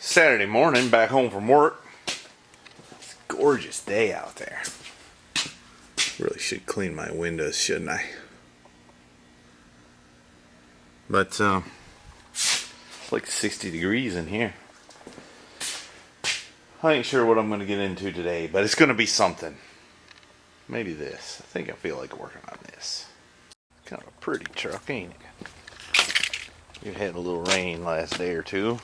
Saturday morning, back home from work. It's a gorgeous day out there. Really should clean my windows, shouldn't I? But it's like 60 degrees in here. I ain't sure what I'm going to get into today, but it's going to be something. Maybe this. I think I feel like working on this. Kind of a pretty truck, ain't it? We've had a little rain last day or two.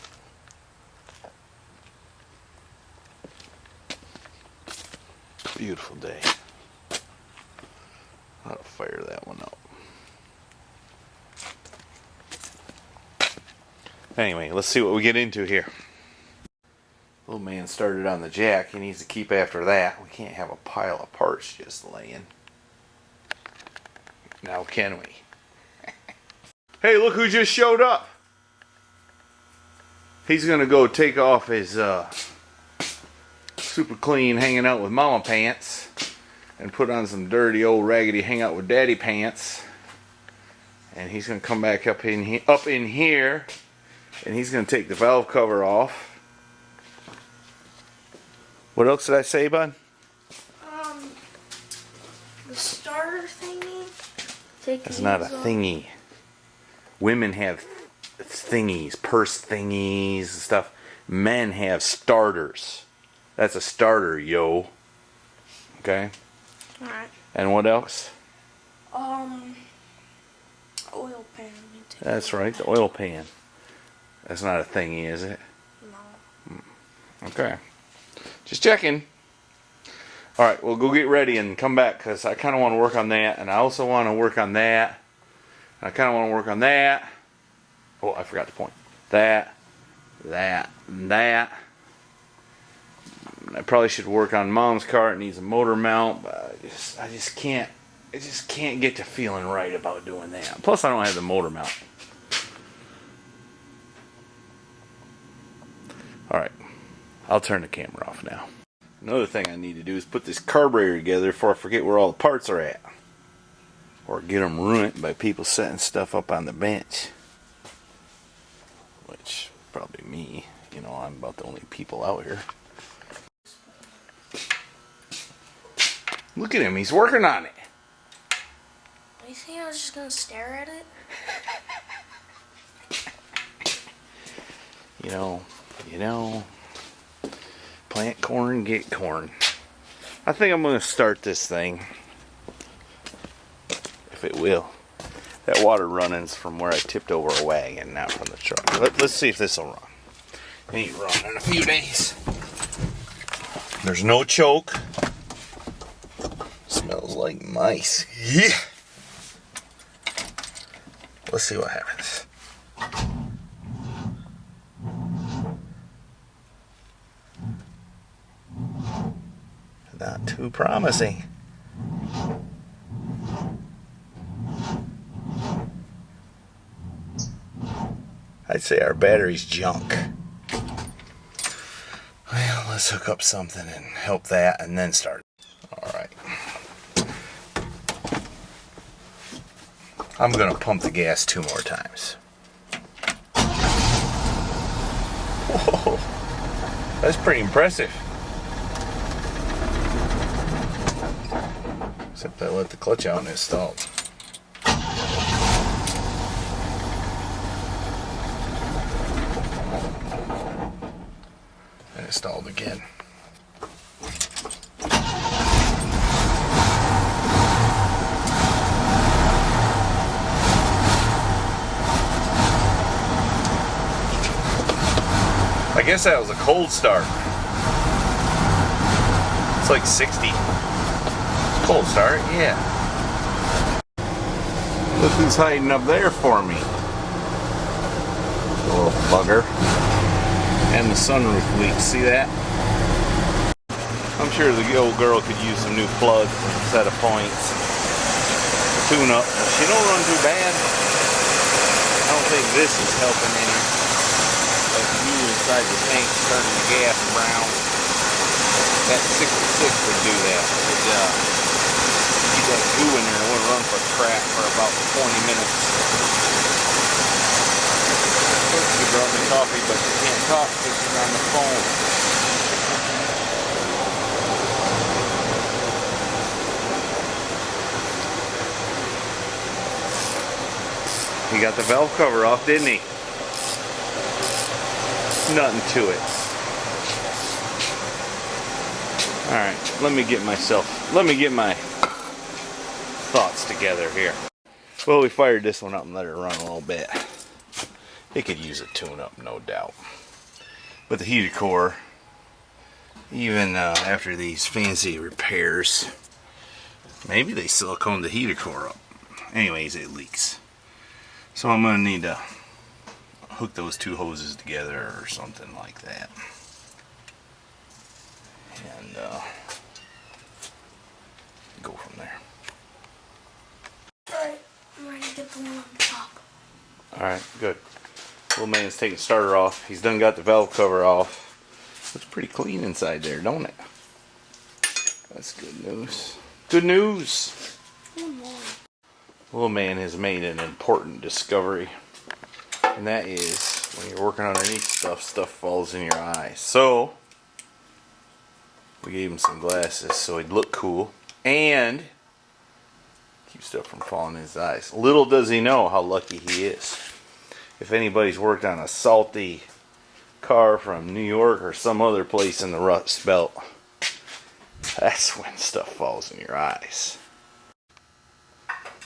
Beautiful day. I'll fire that one up. Anyway, let's see what we get into here. Little man started on the jack. He needs to keep after that. We can't have a pile of parts just laying. Now can we? Hey, look who just showed up. He's gonna go take off his super clean hanging out with mama pants and put on some dirty old raggedy hang out with daddy pants, and he's gonna come back up in here and he's gonna take the valve cover off. What else did I say, bud? The starter thingy. That's not a thingy. Women have thingies, purse thingies and stuff. Men have starters. That's a starter, yo. Okay? Alright. And what else? Oil pan. That's right, the oil pan. That's not a thingy, is it? No. Okay. Just checking. Alright, we'll go get ready and come back, because I kind of want to work on that, and I also want to work on that. And I kind of want to work on that. Oh, I forgot to point. That, and that. I probably should work on Mom's car. It needs a motor mount, but I just can't get to feeling right about doing that. Plus, I don't have the motor mount. Alright, I'll turn the camera off now. Another thing I need to do is put this carburetor together before I forget where all the parts are at. Or get them ruined by people setting stuff up on the bench. Which, probably me. You know, I'm about the only people out here. Look at him, he's working on it. You think I was just gonna stare at it? You know, plant corn, get corn. I think I'm going to start this thing. If it will. That water running's from where I tipped over a wagon, not from the truck. Let's see if this will run. It ain't run in a few days. There's no choke. Smells like mice. Yeah. Let's see what happens. Not too promising. I'd say our battery's junk. Well, let's hook up something and help that and then start. Alright. I'm going to pump the gas 2 more times. Whoa. That's pretty impressive. Except I let the clutch out and it stalled. And it stalled again. I guess that was a cold start. It's like 60. Cold start, yeah. Look who's hiding up there for me. The little bugger. And the sunroof leaks, see that? I'm sure the old girl could use some new plugs and a set of points. Tune up. She don't run too bad. I don't think this is helping any. Like you inside the tank turning the gas brown. That 66 would do that. Keep that goo in there and it wouldn't run for crap for about 20 minutes. brought me coffee, but she can't talk because she's on the phone. He got the valve cover off, didn't he? Nothing to it. Alright, let me get my thoughts together here. Well, we fired this one up and let it run a little bit. It could use a tune-up, no doubt. But the heater core, even after these fancy repairs, maybe they siliconed the heater core up. Anyways, it leaks. So I'm going to need to hook those two hoses together or something like that. And go from there. Alright, I'm ready to get the one on top. Alright, good. Little man's taking starter off. He's done got the valve cover off. Looks pretty clean inside there, don't it? That's good news. Good news! One more. Little man has made an important discovery. And that is, when you're working underneath stuff, stuff falls in your eyes. So, we gave him some glasses so he'd look cool. And keep stuff from falling in his eyes. Little does he know how lucky he is. If anybody's worked on a salty car from New York or some other place in the Rust Belt, that's when stuff falls in your eyes.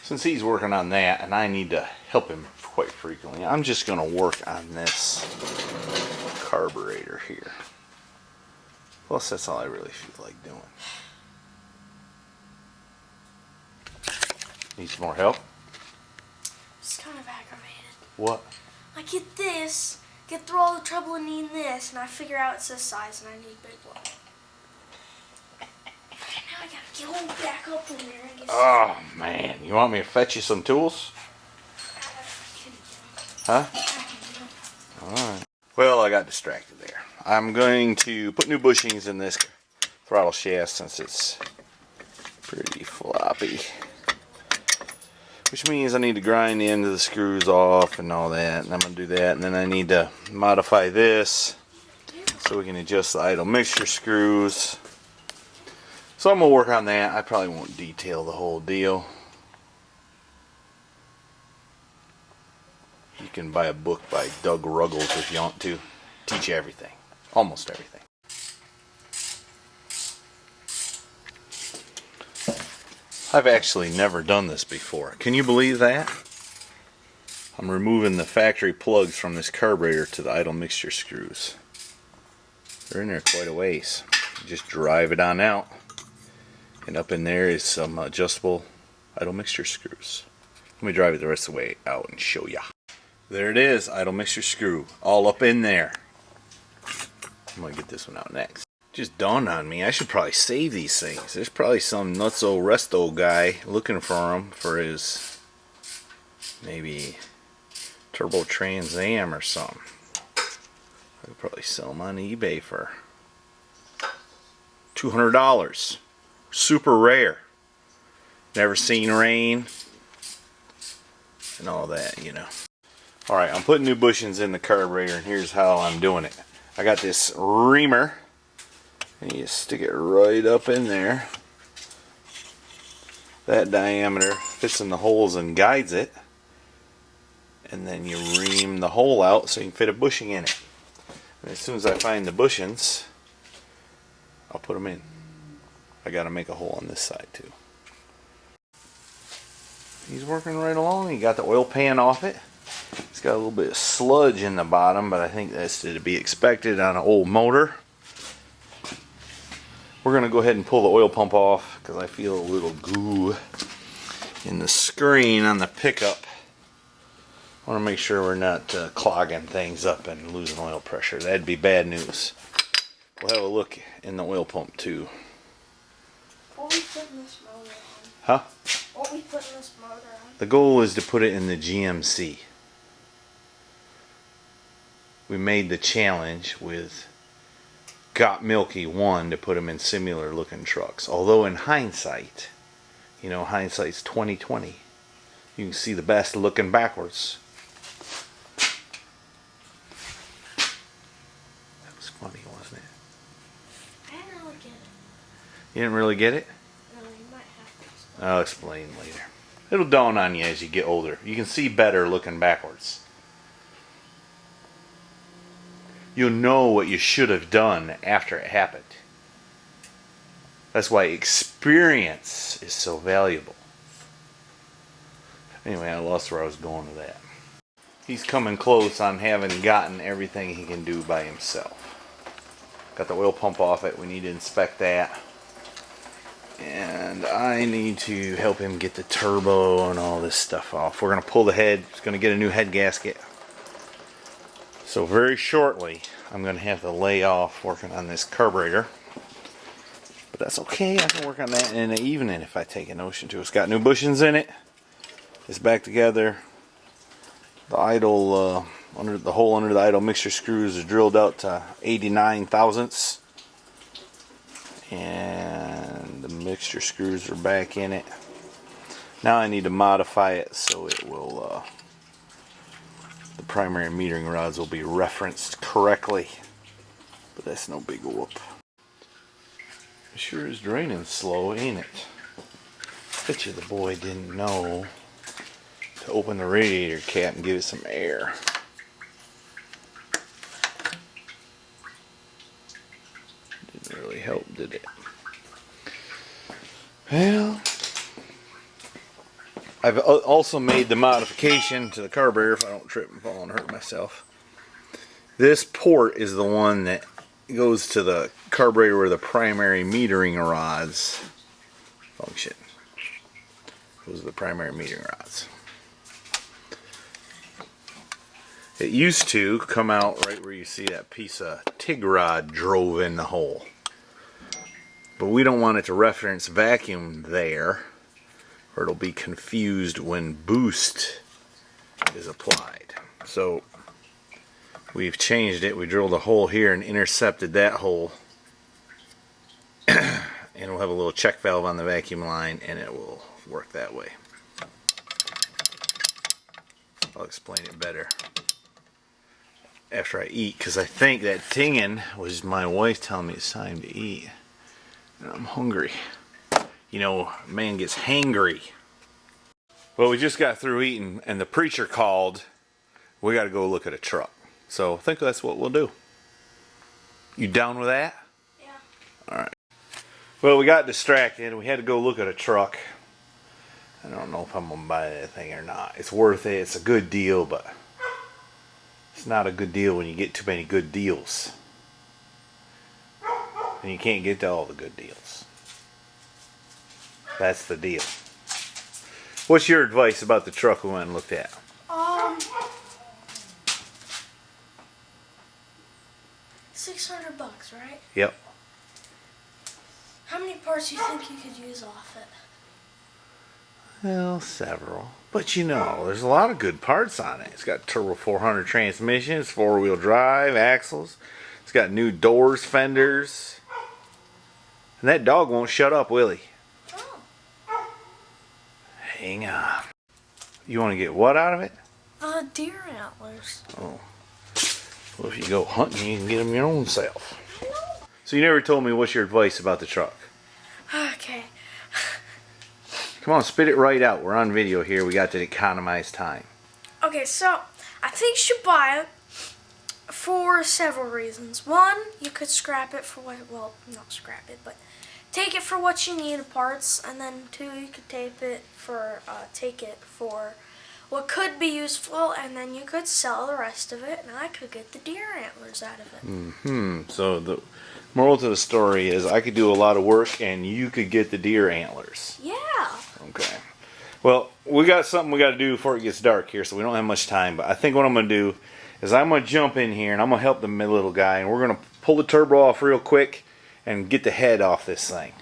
Since he's working on that and I need to help him quite frequently, I'm just going to work on this carburetor here. Plus, that's all I really feel like doing. Need some more help? It's kind of aggravated. What? I get this, get through all the trouble of needing this, and I figure out it's this size and I need a big one. And now I gotta get all back up in there and get Oh man, you want me to fetch you some tools? Huh? Alright. Well, I got distracted there. I'm going to put new bushings in this throttle shaft since it's pretty floppy. Which means I need to grind the end of the screws off and all that. And I'm going to do that. And then I need to modify this so we can adjust the idle mixture screws. So I'm going to work on that. I probably won't detail the whole deal. You can buy a book by Doug Ruggles if you want to. Teach you everything. Almost everything. I've actually never done this before. Can you believe that? I'm removing the factory plugs from this carburetor to the idle mixture screws. They're in there quite a ways. Just drive it on out. And up in there is some adjustable idle mixture screws. Let me drive it the rest of the way out and show ya. There it is, idle mixture screw. All up in there. I'm going to get this one out next. Just dawned on me, I should probably save these things. There's probably some nutso resto guy looking for them for his maybe turbo Trans Am or something. I could probably sell them on eBay for $200. Super rare. Never seen rain and all that, you know. Alright, I'm putting new bushings in the carburetor and here's how I'm doing it. I got this reamer. And you stick it right up in there. That diameter fits in the holes and guides it. And then you ream the hole out so you can fit a bushing in it. And as soon as I find the bushings, I'll put them in. I gotta make a hole on this side too. He's working right along. He got the oil pan off it. It's got a little bit of sludge in the bottom, but I think that's to be expected on an old motor. We're going to go ahead and pull the oil pump off because I feel a little goo in the screen on the pickup. I want to make sure we're not clogging things up and losing oil pressure. That'd be bad news. We'll have a look in the oil pump too. What are we putting this motor on? Huh? What are we putting this motor on? The goal is to put it in the GMC. We made the challenge with Got Milky 1 to put them in similar looking trucks. Although in hindsight, you know, hindsight's 20/20. You can see the best looking backwards. was funny, wasn't it? I didn't really get it. You didn't really get it? No, you might have to explain. I'll explain later. It'll dawn on you as you get older. You can see better looking backwards. You'll know what you should have done after it happened. That's why experience is so valuable. Anyway, I lost where I was going with that. He's coming close on having gotten everything he can do by himself. Got the oil pump off it. We need to inspect that. And I need to help him get the turbo and all this stuff off. We're going to pull the head. It's going to get a new head gasket. So very shortly, I'm going to have to lay off working on this carburetor. But that's okay. I can work on that in the evening if I take a notion to. It's got new bushings in it. It's back together. The idle, the hole under the idle mixture screws are drilled out to 89 thousandths. And the mixture screws are back in it. Now I need to modify it so it will, the primary metering rods will be referenced correctly. But that's no big whoop. It sure is draining slow, ain't it? Bet you the boy didn't know to open the radiator cap and give it some air. Didn't really help, did it? Well, I've also made the modification to the carburetor if I don't trip and fall and hurt myself. This port is the one that goes to the carburetor where the primary metering rods function. Those are the primary metering rods. It used to come out right where you see that piece of TIG rod drove in the hole. But we don't want it to reference vacuum there, or it'll be confused when boost is applied. So we've changed it. We drilled a hole here and intercepted that hole. And we'll have a little check valve on the vacuum line and it will work that way. I'll explain it better after I eat, because I think that tinging was my wife telling me it's time to eat. And I'm hungry. You know, man gets hangry. Well, we just got through eating and the preacher called. We got to go look at a truck. So I think that's what we'll do. You down with that? Yeah. Alright. Well, we got distracted. We had to go look at a truck. I don't know if I'm going to buy that thing or not. It's worth it. It's a good deal, but it's not a good deal when you get too many good deals. And you can't get to all the good deals. That's the deal. What's your advice about the truck we went and looked at? $600, right? Yep. How many parts do you think you could use off it? Well, several. But you know, there's a lot of good parts on it. It's got turbo 400 transmission, it's 4-wheel drive, axles. It's got new doors, fenders. And that dog won't shut up, will he? Oh. Hang on. You want to get what out of it? Deer antlers. Oh. Well, if you go hunting, you can get them your own self. So you never told me what's your advice about the truck. Okay. Come on, spit it right out. We're on video here. We got to economize time. Okay, so I think you should buy it for several reasons. One, you could scrap it for what, well, not scrap it, but take it for what you need of parts. And then two, you could take it for what could be useful, and then you could sell the rest of it, and I could get the deer antlers out of it. So the moral to the story is I could do a lot of work and you could get the deer antlers. Yeah. Okay. Well, we got something we got to do before it gets dark here, so we don't have much time. But I think what I'm going to do is I'm going to jump in here and I'm going to help the little guy, and we're going to pull the turbo off real quick and get the head off this thing.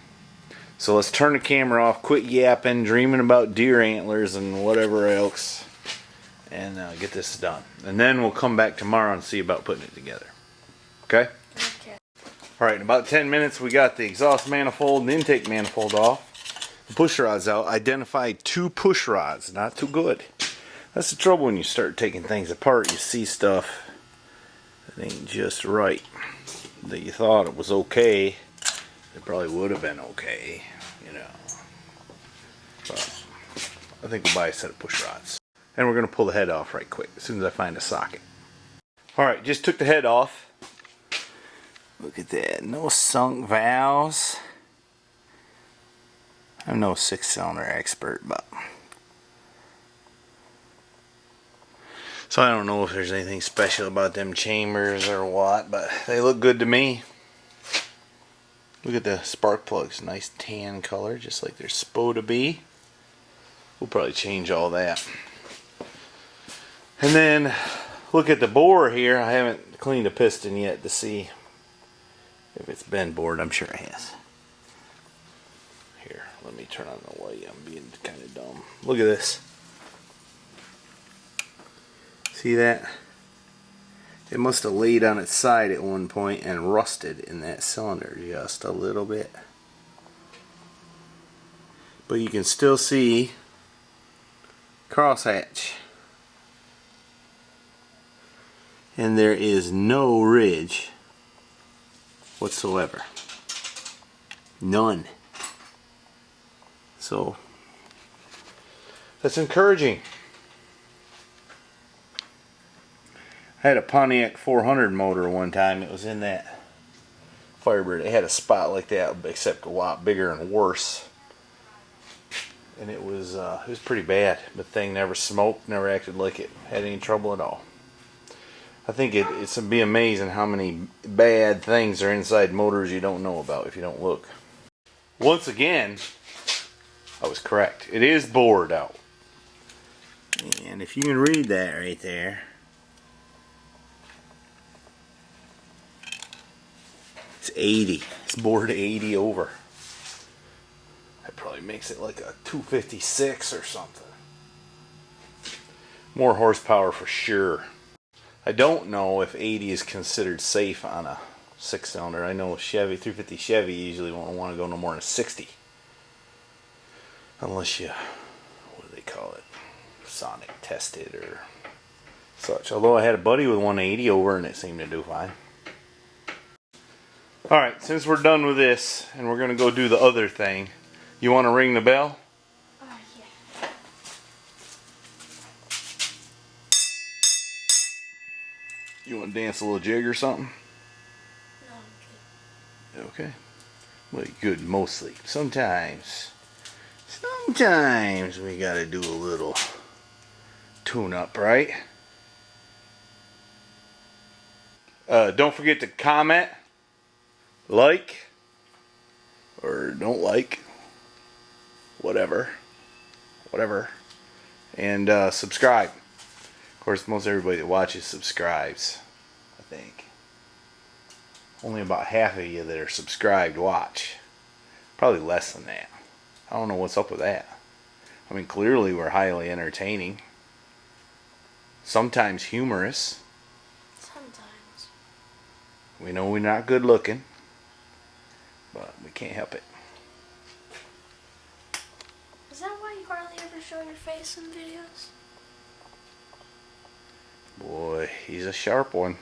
So let's turn the camera off, quit yapping, dreaming about deer antlers and whatever else, and get this done. And then we'll come back tomorrow and see about putting it together. Okay? Okay. Alright, in about 10 minutes we got the exhaust manifold and the intake manifold off. The push rods out. Identified 2 push rods. Not too good. That's the trouble when you start taking things apart. You see stuff that ain't just right. that you thought it was okay, it probably would have been okay, you know. But I think we'll buy a set of push rods. And we're going to pull the head off right quick as soon as I find a socket. Alright, just took the head off. Look at that. No sunk valves. I'm no 6-cylinder expert, but so I don't know if there's anything special about them chambers or what, but they look good to me. Look at the spark plugs. Nice tan color, just like they're supposed to be. We'll probably change all that. And then look at the bore here. I haven't cleaned the piston yet to see if it's been bored. I'm sure it has. Here, let me turn on the light. I'm being kind of dumb. Look at this. See that? It must have laid on its side at one point and rusted in that cylinder just a little bit. But you can still see crosshatch. And there is no ridge whatsoever. None. So that's encouraging. I had a Pontiac 400 motor one time. It was in that Firebird. It had a spot like that, except a lot bigger and worse. And it was pretty bad. The thing never smoked, never acted like it had any trouble at all. I think it's be amazing how many bad things are inside motors you don't know about if you don't look. Once again, I was correct. It is bored out. And if you can read that right there, it's 80. It's bored 80 over. That probably makes it like a 256 or something. More horsepower for sure. I don't know if 80 is considered safe on a 6-cylinder. I know Chevy, 350 Chevy usually won't want to go no more than 60. Unless you, what do they call it? Sonic tested or such. Although I had a buddy with 180 over and it seemed to do fine. Alright, since we're done with this and we're going to go do the other thing, you want to ring the bell? Yeah. You want to dance a little jig or something? No, I'm good. Okay. Well, good mostly. Sometimes we gotta do a little tune-up, right? Don't forget to comment, like, or don't like, whatever, and subscribe. Of course, most everybody that watches subscribes, I think. Only about half of you that are subscribed watch. Probably less than that. I don't know what's up with that. I mean, clearly we're highly entertaining. Sometimes humorous. Sometimes. We know we're not good looking, but we can't help it. Is that why you hardly ever show your face in videos? Boy, he's a sharp one.